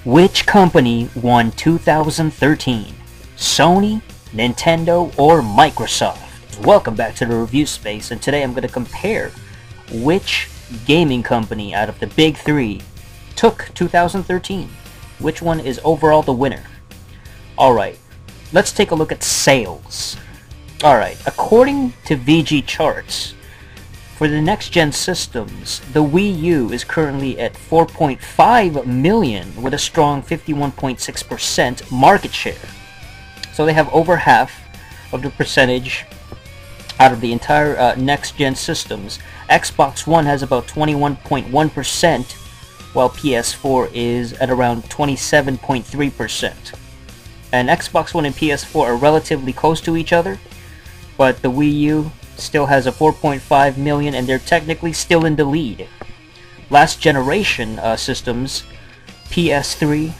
Which company won 2013? Sony, Nintendo, or Microsoft? Welcome back to the review space, and today I'm going to compare which gaming company out of the big three took 2013. Which one is overall the winner? Alright, let's take a look at sales. Alright, according to VG charts, for the next-gen systems, the Wii U is currently at 4.5 million with a strong 51.6% market share. So they have over half of the percentage out of the entire next-gen systems. Xbox One has about 21.1%, while PS4 is at around 27.3%. And Xbox One and PS4 are relatively close to each other, but the Wii U still has a 4.5 million, and they're technically still in the lead. Last generation systems, PS3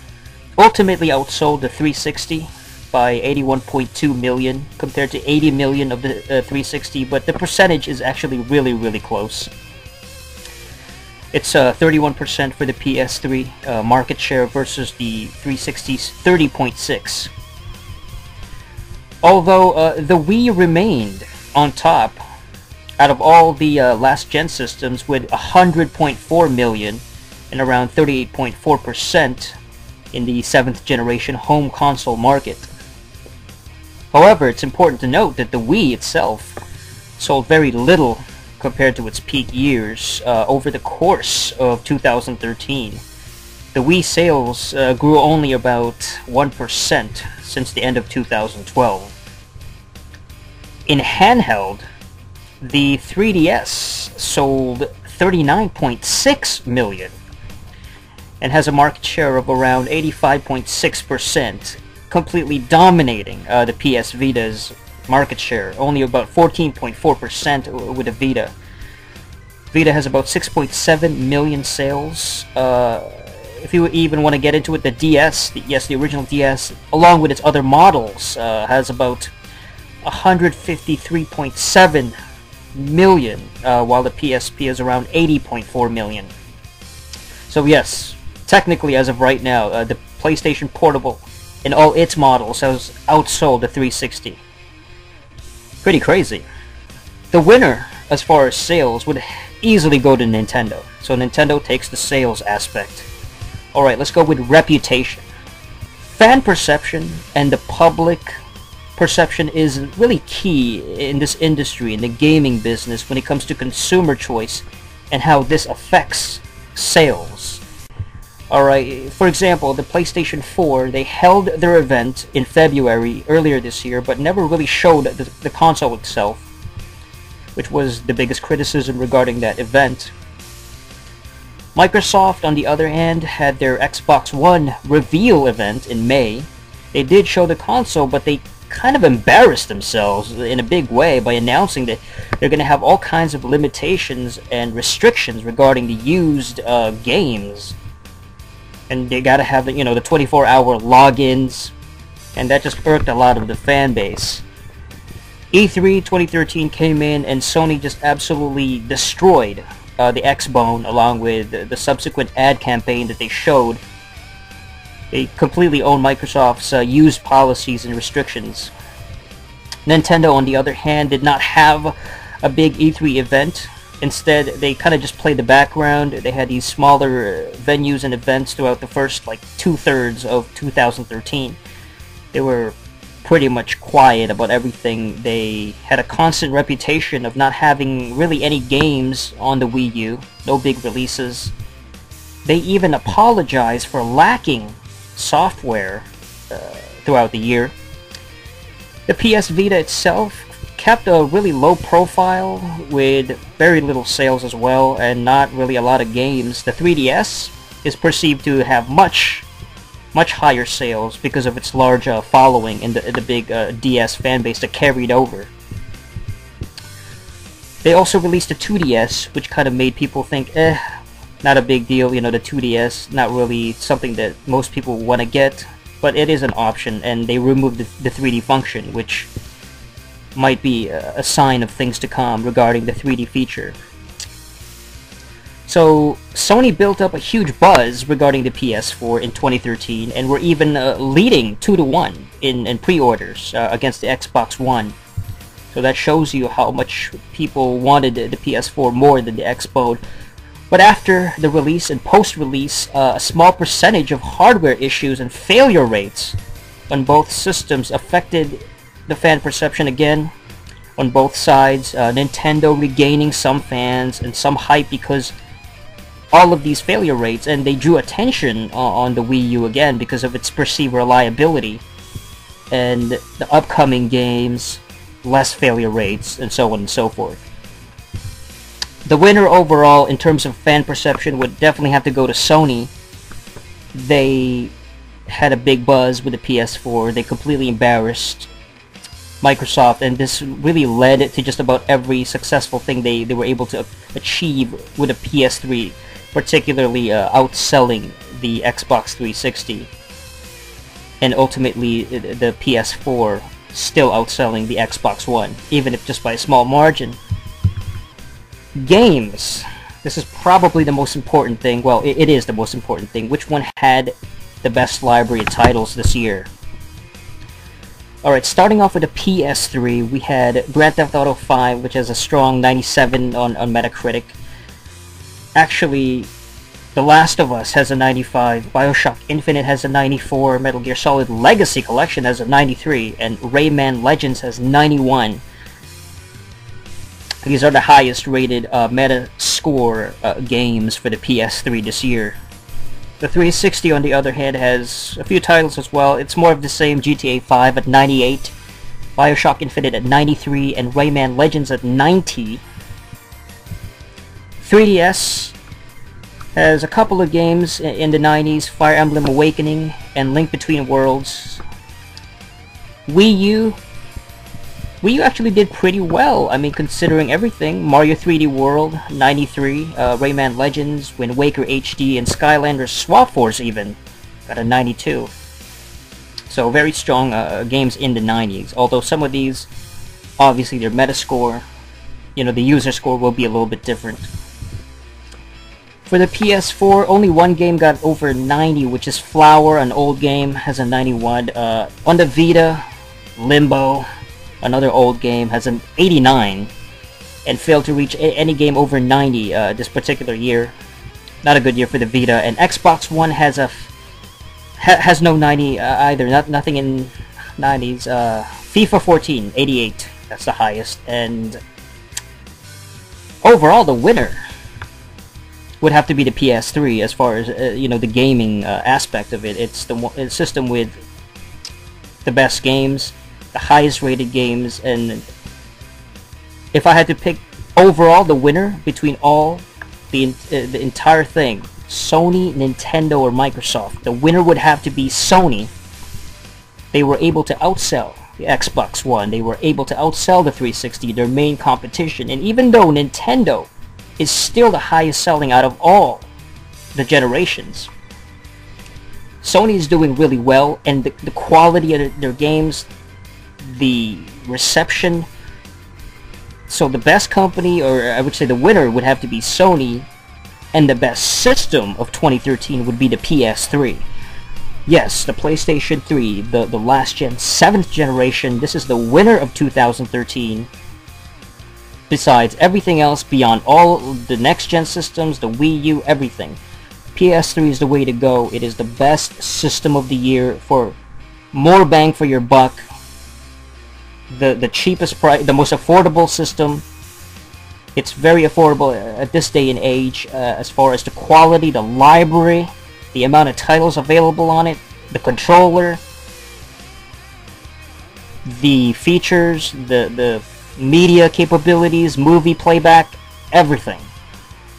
ultimately outsold the 360 by 81.2 million compared to 80 million of the 360, but the percentage is actually really close. It's 31% for the PS3 market share versus the 360's 30.6. Although the Wii remained on top out of all the last gen systems with 100.4 million and around 38.4% in the 7th generation home console market. However, it's important to note that the Wii itself sold very little compared to its peak years over the course of 2013. The Wii sales grew only about 1% since the end of 2012. In handheld, the 3DS sold 39.6 million and has a market share of around 85.6%, completely dominating the PS Vita's market share, only about 14.4% with the Vita. Vita has about 6.7 million sales. If you even want to get into it, the DS, the original DS, along with its other models, has about 153.7 million, while the PSP is around 80.4 million. So yes, technically as of right now, the PlayStation Portable in all its models has outsold the 360. Pretty crazy. The winner as far as sales would easily go to Nintendo. So Nintendo takes the sales aspect. Alright, let's go with reputation. Fan perception and the public perception is really key in this industry, in the gaming business, when it comes to consumer choice and how this affects sales. Alright, for example, the PlayStation 4, they held their event in February earlier this year, but never really showed the console itself, which was the biggest criticism regarding that event. Microsoft, on the other hand, had their Xbox One reveal event in May. They did show the console, but they kind of embarrassed themselves in a big way by announcing that they're going to have all kinds of limitations and restrictions regarding the used games. And they gotta have the 24-hour logins, and that just irked a lot of the fan base. E3 2013 came in, and Sony just absolutely destroyed the XBO along with the subsequent ad campaign that they showed. They completely own Microsoft's used policies and restrictions. Nintendo, on the other hand, did not have a big E3 event. Instead, they kind of just played the background. They had these smaller venues and events throughout the first, 2/3 of 2013. They were pretty much quiet about everything. They had a constant reputation of not having really any games on the Wii U, no big releases. They even apologized for lacking software throughout the year. The PS Vita itself kept a really low profile with very little sales as well, and not really a lot of games. The 3DS is perceived to have much higher sales because of its large following and the big DS fanbase that carried over. They also released a 2DS, which kind of made people think, not a big deal, the 2DS, not really something that most people want to get, but it is an option, and they removed the 3D function, which might be a sign of things to come regarding the 3D feature. So Sony built up a huge buzz regarding the PS4 in 2013, and were even leading 2-1 in pre-orders against the Xbox One. So that shows you how much people wanted the PS4 more than the XBO. But after the release and post-release, a small percentage of hardware issues and failure rates on both systems affected the fan perception again on both sides. Nintendo regaining some fans and some hype because all of these failure rates, and they drew attention on the Wii U again because of its perceived reliability, and the upcoming games, less failure rates, and so on and so forth. The winner overall in terms of fan perception would definitely have to go to Sony. They had a big buzz with the PS4. They completely embarrassed Microsoft, and this really led to just about every successful thing they were able to achieve with the PS3, particularly outselling the Xbox 360, and ultimately the PS4 still outselling the Xbox One, even if just by a small margin. Games. This is probably the most important thing. Well, it is the most important thing. Which one had the best library of titles this year? Alright, starting off with the PS3, we had Grand Theft Auto 5, which has a strong 97 on Metacritic. Actually, The Last of Us has a 95, Bioshock Infinite has a 94, Metal Gear Solid Legacy Collection has a 93, and Rayman Legends has 91. These are the highest rated Metascore games for the PS3 this year. The 360, on the other hand, has a few titles as well. It's more of the same. GTA 5 at 98, Bioshock Infinite at 93, and Rayman Legends at 90. 3DS has a couple of games in the 90s, Fire Emblem Awakening and Link Between Worlds. Wii U actually did pretty well, I mean, considering everything. Mario 3D World, 93, Rayman Legends, Wind Waker HD, and Skylanders Swap Force even got a 92. So very strong games in the 90s, although some of these, obviously their Metascore, the user score will be a little bit different. For the PS4, only one game got over 90, which is Flower, an old game, has a 91. On the Vita, Limbo, another old game, has an 89, and failed to reach any game over 90 this particular year. Not a good year for the Vita. And Xbox One has has no 90 either. Nothing in 90s. FIFA 14, 88. That's the highest. And overall, the winner would have to be the PS3 as far as the gaming aspect of it. It's the system with the best games, the highest rated games, and if I had to pick overall the winner between all the entire thing, Sony, Nintendo, or Microsoft, the winner would have to be Sony. They were able to outsell the Xbox One. They were able to outsell the 360, their main competition. And even though Nintendo is still the highest selling out of all the generations, Sony is doing really well, and the quality of their games, the reception. So the best company, or I would say the winner, would have to be Sony, and the best system of 2013 would be the PS3. Yes, the PlayStation 3, the last gen, 7th generation. This is the winner of 2013. Besides everything else beyond all the next gen systems, the Wii U, everything, PS3 is the way to go. It is the best system of the year for more bang for your buck. The cheapest price, the most affordable system. It's very affordable at this day and age as far as the quality, the library, the amount of titles available on it, the controller, the features, the media capabilities, movie playback, everything.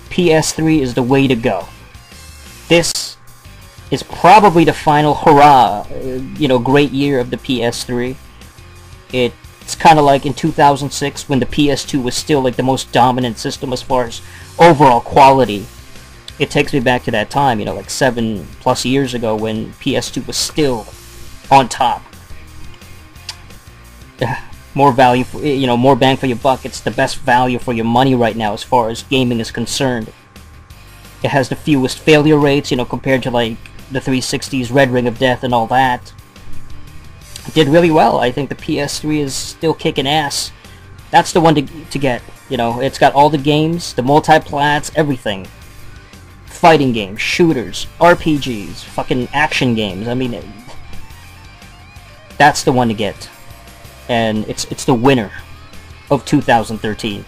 PS3 is the way to go. This is probably the final hurrah, great year of the PS3. It's kind of like in 2006 when the PS2 was still like the most dominant system as far as overall quality. It takes me back to that time, like 7+ years ago when PS2 was still on top. More value, more bang for your buck. It's the best value for your money right now as far as gaming is concerned. It has the fewest failure rates, you know, compared to like the 360's Red Ring of Death and all that. It did really well. I think the PS3 is still kicking ass. That's the one to get. You know, it's got all the games, the multi-plats, everything. Fighting games, shooters, RPGs, fucking action games. I mean, that's the one to get. And it's the winner of 2013.